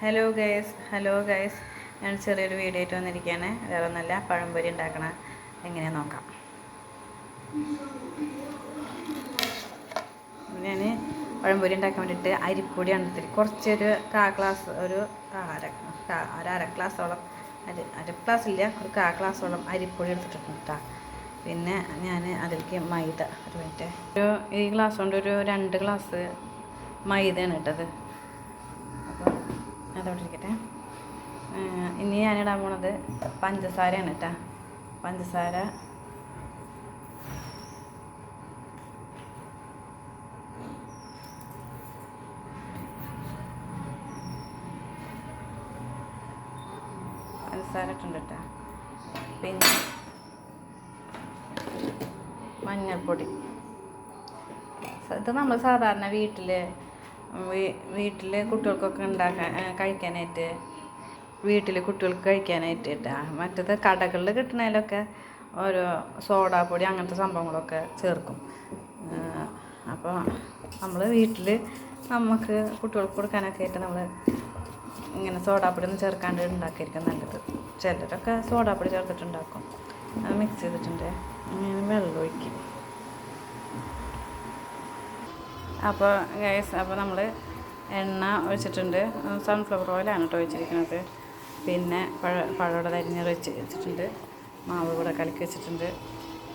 Hello guys ഞാൻ ചെറിയൊരു video ആയിട്ട് വന്നിരിക്കുകയാണ്. വേറെ ഒന്നല്ല, പഴംപൊരി ഉണ്ടാക്കണ എങ്ങനെയാ നോക്കാം. ഞാൻ പഴംപൊരി ഉണ്ടാക്കാൻ വേണ്ടിയിട്ട് അരിപ്പൊടിയാണ് എടുത്തിട്ട് കുറച്ചൊരു അര ഗ്ലാസ്സോളം അര ഗ്ലാസ്സില്ല, ഒരു ഗ്ലാസ്സോളം അരിപ്പൊടി എടുത്തിട്ടുണ്ട് കേട്ടോ. പിന്നെ ഞാൻ അതിലേക്ക് മൈദ ഈ ഗ്ലാസ് കൊണ്ട് ഒരു 2 ഗ്ലാസ് മൈദയാണ് ഇട്ടത്. അപ്പോൾ അതോടെ ഇരിക്കട്ടെ. ഇനി ഞാനിടാൻ പോണത് പഞ്ചസാരയാണ് കേട്ടോ. പഞ്ചസാര ഇട്ടുണ്ട് കേട്ടോ. പിന്നെ മഞ്ഞൾപ്പൊടി. ഇത് നമ്മൾ സാധാരണ വീട്ടിൽ കുട്ടികൾക്കൊക്കെ കഴിക്കാനായിട്ട് ഇട്ടാ. മറ്റേത് കടകളിൽ കിട്ടുന്നതിലൊക്കെ ഓരോ സോഡാപ്പൊടി അങ്ങനത്തെ സംഭവങ്ങളൊക്കെ ചേർക്കും. അപ്പോൾ നമ്മൾ വീട്ടിൽ നമുക്ക് കുട്ടികൾക്ക് കൊടുക്കാനൊക്കെ ആയിട്ട് നമ്മൾ ഇങ്ങനെ സോഡാപ്പൊടി ഒന്നും ചേർക്കാണ്ട് ഉണ്ടാക്കിയിരിക്കും നല്ലത്. ചിലരൊക്കെ സോഡാപ്പൊടി ചേർത്തിട്ടുണ്ടാക്കും. അത് മിക്സ് ചെയ്തിട്ടുണ്ട്. അങ്ങനെ വെള്ളം ഒഴിക്കും. അപ്പോൾ നമ്മൾ എണ്ണ ഒഴിച്ചിട്ടുണ്ട്. സൺഫ്ലവർ ഓയിലാണ് കേട്ടോ ഒഴിച്ചിരിക്കുന്നത്. പിന്നെ പഴയുടെ അരിഞ്ഞ് വെച്ചിട്ടുണ്ട്. മാവ് കൂടെ കലക്കി വെച്ചിട്ടുണ്ട്.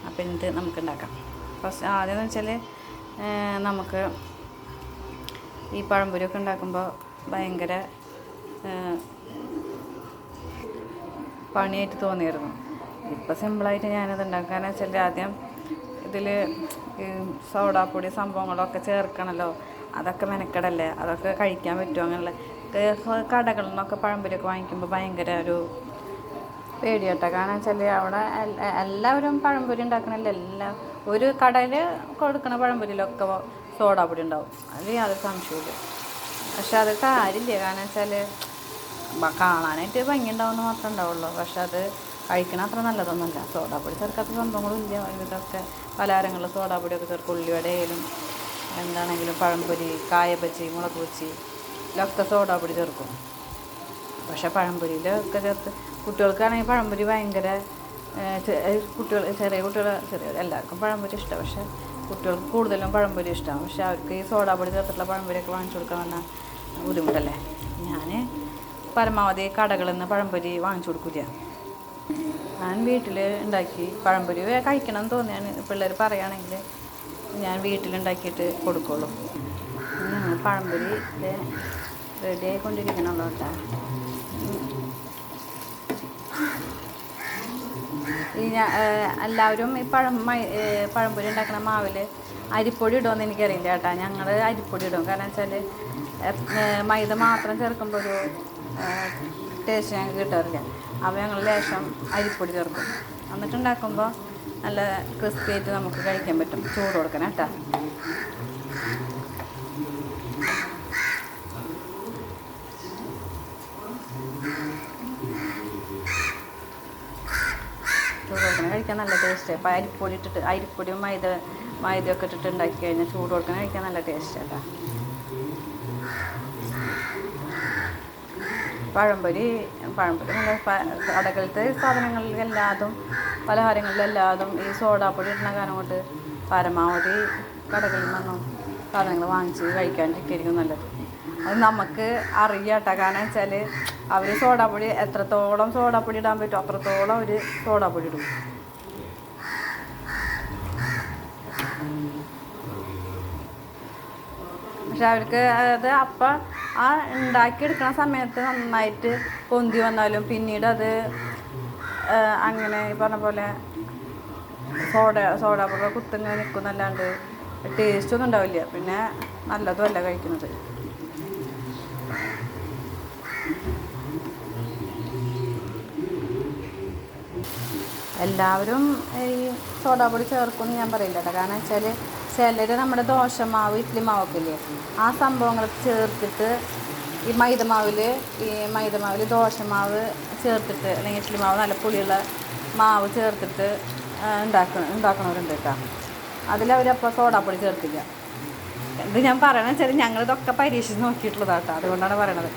അപ്പോൾ ഇത് നമുക്ക് ഉണ്ടാക്കാം. ഫസ്റ്റ് ആദ്യം എന്ന് വെച്ചാൽ നമുക്ക് ഈ പഴംപൊരിയൊക്കെ ഉണ്ടാക്കുമ്പോൾ ഭയങ്കര പണിയായിട്ട് തോന്നിയിരുന്നു. ഇപ്പോൾ സിമ്പിളായിട്ട് ഞാനത് ഉണ്ടാക്കാന്ന് വെച്ചാൽ ആദ്യം ഇതിൽ സോഡാപ്പൊടി സംഭവങ്ങളൊക്കെ ചേർക്കണമല്ലോ. അതൊക്കെ മെനക്കെടല്ലേ, അതൊക്കെ കഴിക്കാൻ പറ്റുമോ? അങ്ങനെയുള്ള കടകളിൽ നിന്നൊക്കെ പഴംപൊരിയൊക്കെ വാങ്ങിക്കുമ്പോൾ ഭയങ്കര ഒരു പേടിയാട്ടോ. കാരണം വെച്ചാൽ അവിടെ എല്ലാവരും പഴംപൊരി ഉണ്ടാക്കണമല്ലോ. ഒരു കടയിൽ കൊടുക്കണ പഴംപൊരിയിലൊക്കെ സോഡാപ്പൊടി ഉണ്ടാവും. അതിൽ യാതൊരു സംശയമില്ല. പക്ഷെ അത് കാര്യമില്ല. കാരണം വെച്ചാൽ കാണാനായിട്ട് ഭംഗി ഉണ്ടാവുമെന്ന് മാത്രമേ ഉണ്ടാവുള്ളൂ. പക്ഷെ അത് കഴിക്കണ അത്ര നല്ലതൊന്നുമല്ല. സോഡാപ്പൊടി ചേർക്കാത്ത സംഭവങ്ങളും ഇല്ല. ഇതൊക്കെ പലഹാരങ്ങളിൽ സോഡാപ്പൊടിയൊക്കെ ചേർക്കും. ഉള്ളിവടയിലും എന്താണെങ്കിലും പഴംപൊരി, കായബജി, മുളക് ബജി ഇതിലൊക്കെ സോഡാപ്പൊടി ചേർക്കും. പക്ഷെ പഴംപൊരിയിലൊക്കെ ചേർത്ത് കുട്ടികൾക്കാണെങ്കിൽ പഴംപൊരി ഭയങ്കര ചെറിയ എല്ലാവർക്കും പഴംപൊരി ഇഷ്ടമാണ്. പക്ഷെ കുട്ടികൾക്ക് കൂടുതലും പഴംപൊരി ഇഷ്ടമാണ്. പക്ഷെ അവർക്ക് ഈ സോഡാപ്പൊടി ചേർത്തിട്ടുള്ള പഴംപൊരിയൊക്കെ വാങ്ങിച്ചു കൊടുക്കാൻ പറഞ്ഞാൽ ബുദ്ധിമുട്ടല്ലേ. ഞാൻ പരമാവധി കടകളിൽ നിന്ന് പഴംപൊരി വാങ്ങിച്ചു കൊടുക്കില്ല. ഞാൻ വീട്ടിൽ ഉണ്ടാക്കി പഴംപൊരി കഴിക്കണം എന്ന് തോന്നിയാണ് പിള്ളേർ പറയുകയാണെങ്കിൽ ഞാൻ വീട്ടിലുണ്ടാക്കിയിട്ട് കൊടുക്കുള്ളൂ. പഴംപൊരി റെഡി ആയിക്കൊണ്ടിരിക്കണമല്ലോ കേട്ടോ. എല്ലാവരും ഈ പഴംപൊരി ഉണ്ടാക്കുന്ന മാവിൽ അരിപ്പൊടി ഇടുമെന്ന് എനിക്കറിയില്ല കേട്ടോ. ഞങ്ങൾ അരിപ്പൊടി ഇടും. കാരണം വെച്ചാൽ മൈദ മാത്രം ചേർക്കുമ്പോൾ ഒരു ടേസ്റ്റ് ഞങ്ങൾക്ക് കിട്ടാറില്ല. അപ്പോൾ ഞങ്ങൾ ലേശം അരിപ്പൊടി ചേർക്കും. എന്നിട്ടുണ്ടാക്കുമ്പോൾ നല്ല ക്രിസ്പി ആയിട്ട് നമുക്ക് കഴിക്കാൻ പറ്റും. ചൂട് കൊടുക്കണം കേട്ടോ. ചൂട് കൊടുക്കണം കഴിക്കാൻ നല്ല ടേസ്റ്റ്. അപ്പോൾ അരിപ്പൊടിയും മൈദയൊക്കെ ഇട്ടിട്ട് ഉണ്ടാക്കി കഴിഞ്ഞാൽ ചൂട് കൊടുക്കണം കഴിക്കാൻ നല്ല ടേസ്റ്റ് കേട്ടോ. പഴംപൊരി നല്ല കടകളിലത്തെ സാധനങ്ങളിലെല്ലാതും പലഹാരങ്ങളിലെല്ലാതും ഈ സോഡാപ്പൊടി ഇടുന്ന കാരണം കൊണ്ട് പരമാവധി കടകളിൽ നിന്നൊന്നും സാധനങ്ങൾ വാങ്ങിച്ച് കഴിക്കാണ്ടിരിക്കും നല്ലത്. അത് നമുക്ക് അറിയാം കേട്ടോ. കാരണം വെച്ചാൽ അവർ സോഡാപ്പൊടി എത്രത്തോളം സോഡാപ്പൊടി ഇടാൻ പറ്റും അത്രത്തോളം അവർ സോഡാപ്പൊടി ഇടും. പക്ഷെ അവർക്ക് അത് അപ്പം ആ ഉണ്ടാക്കിയെടുക്കുന്ന സമയത്ത് നന്നായിട്ട് പൊന്തി വന്നാലും പിന്നീട് അത് അങ്ങനെ ഈ പറഞ്ഞ പോലെ സോഡാപ്പൊടി കുത്തിങ്ങനെ നിൽക്കുന്നല്ലാണ്ട് ടേസ്റ്റൊന്നും ഉണ്ടാവില്ല. പിന്നെ നല്ലതുമല്ല കഴിക്കുന്നത്. എല്ലാവരും ഈ സോഡാപ്പൊടി ചേർക്കുമെന്ന് ഞാൻ പറയില്ല കേട്ടോ. കാരണം വെച്ചാൽ ചിലർ നമ്മുടെ ദോശമാവ്, ഇഡ്ഡലി മാവൊക്കെ ഇല്ലേ, ആ സംഭവങ്ങൾ ചേർത്തിട്ട് ഈ മൈദമാവിൽ ദോശമാവ് ചേർത്തിട്ട് അല്ലെങ്കിൽ ഇഡ്ഡലി മാവ് നല്ല പുളിയുള്ള മാവ് ചേർത്തിട്ട് ഉണ്ടാക്കണവരുണ്ട് കേട്ടോ. അതിലവരപ്പോൾ സോഡാപ്പൊടി ചേർക്കില്ല. ഇത് ഞാൻ പറയണമെന്ന് വെച്ചാൽ ഞങ്ങളിതൊക്കെ പരീക്ഷിച്ച് നോക്കിയിട്ടുള്ളതാണ് കേട്ടോ. അതുകൊണ്ടാണ് പറയണത്.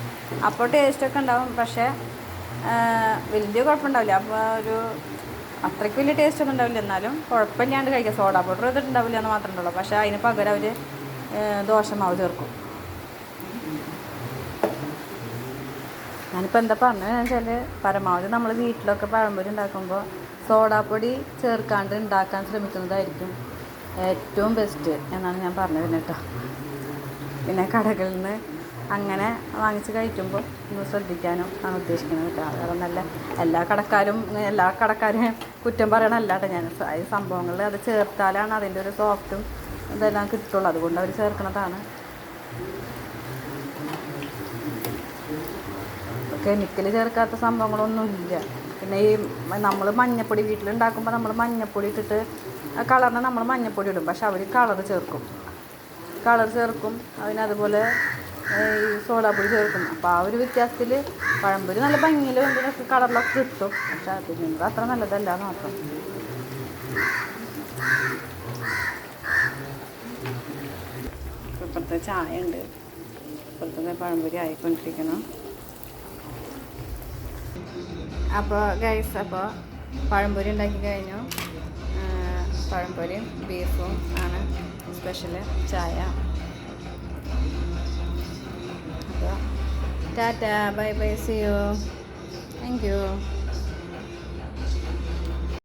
അപ്പോൾ ടേസ്റ്റൊക്കെ ഉണ്ടാവും, പക്ഷേ വലിയ കുഴപ്പമുണ്ടാവില്ല. അപ്പോൾ ഒരു അത്രയ്ക്ക് വലിയ ടേസ്റ്റ് ഒന്നും ഉണ്ടാവില്ല, എന്നാലും കുഴപ്പമില്ലാണ്ട് കഴിക്കാം. സോഡാ പൗഡർ ചെയ്തിട്ടുണ്ടാവില്ല എന്ന് മാത്രമേ ഉള്ളൂ. പക്ഷേ അതിന് പകരം അവർ ദോശമാവ് ചേർക്കും. ഞാനിപ്പോൾ എന്താ പറഞ്ഞതെന്ന് വെച്ചാൽ, പരമാവധി നമ്മൾ വീട്ടിലൊക്കെ പഴംപൊരി ഉണ്ടാക്കുമ്പോൾ സോഡാപ്പൊടി ചേർക്കാണ്ട് ഉണ്ടാക്കാൻ ശ്രമിക്കുന്നതായിരിക്കും ഏറ്റവും ബെസ്റ്റ് എന്നാണ് ഞാൻ പറഞ്ഞു വരുന്നത് കേട്ടോ. പിന്നെ കടകളിൽ നിന്ന് അങ്ങനെ വാങ്ങിച്ച് കഴിക്കുമ്പോൾ ഒന്ന് ശ്രദ്ധിക്കാനും ആണ് ഉദ്ദേശിക്കുന്നത് കേട്ടോ. വേറെ നല്ല എല്ലാ കടക്കാരും കുറ്റം പറയണമല്ല കേട്ടോ ഞാൻ. ഈ സംഭവങ്ങളിൽ അത് ചേർത്താലാണ് അതിൻ്റെ ഒരു സോഫ്റ്റും ഇതെല്ലാം കിട്ടുള്ളൂ. അതുകൊണ്ട് അവർ ചേർക്കുന്നതാണ്. കെമിക്കൽ ചേർക്കാത്ത സംഭവങ്ങളൊന്നുമില്ല. പിന്നെ ഈ നമ്മൾ മഞ്ഞപ്പൊടി വീട്ടിലുണ്ടാക്കുമ്പോൾ നമ്മൾ മഞ്ഞപ്പൊടി ഇട്ടിട്ട് കളറിന് നമ്മൾ മഞ്ഞപ്പൊടി ഇടും, പക്ഷെ അവർ കളർ ചേർക്കും. അതിനതുപോലെ ഈ സോഡാപ്പൊടി ചേർക്കും. അപ്പോൾ ആ ഒരു വ്യത്യാസത്തിൽ പഴംപൊരി നല്ല ഭംഗിയിൽ എന്തിനൊക്കെ കളറിലൊക്കെ കിട്ടും, പക്ഷെ അതിനോട് അത്ര നല്ലതല്ല മാത്രം. ഇപ്പോഴത്തെ ചായ ഉണ്ട്, ഇപ്പോഴത്തെ പഴംപൊരി ആയിക്കൊണ്ടിരിക്കണം. അപ്പോൾ ഗൈസ്, അപ്പോൾ പഴംപൊരി ഉണ്ടാക്കി കഴിഞ്ഞു. പഴംപൊരിയും ബീഫും ആണ് സ്പെഷ്യൽ. ചായ. അപ്പോൾ tata, bye bye, see you, thank U.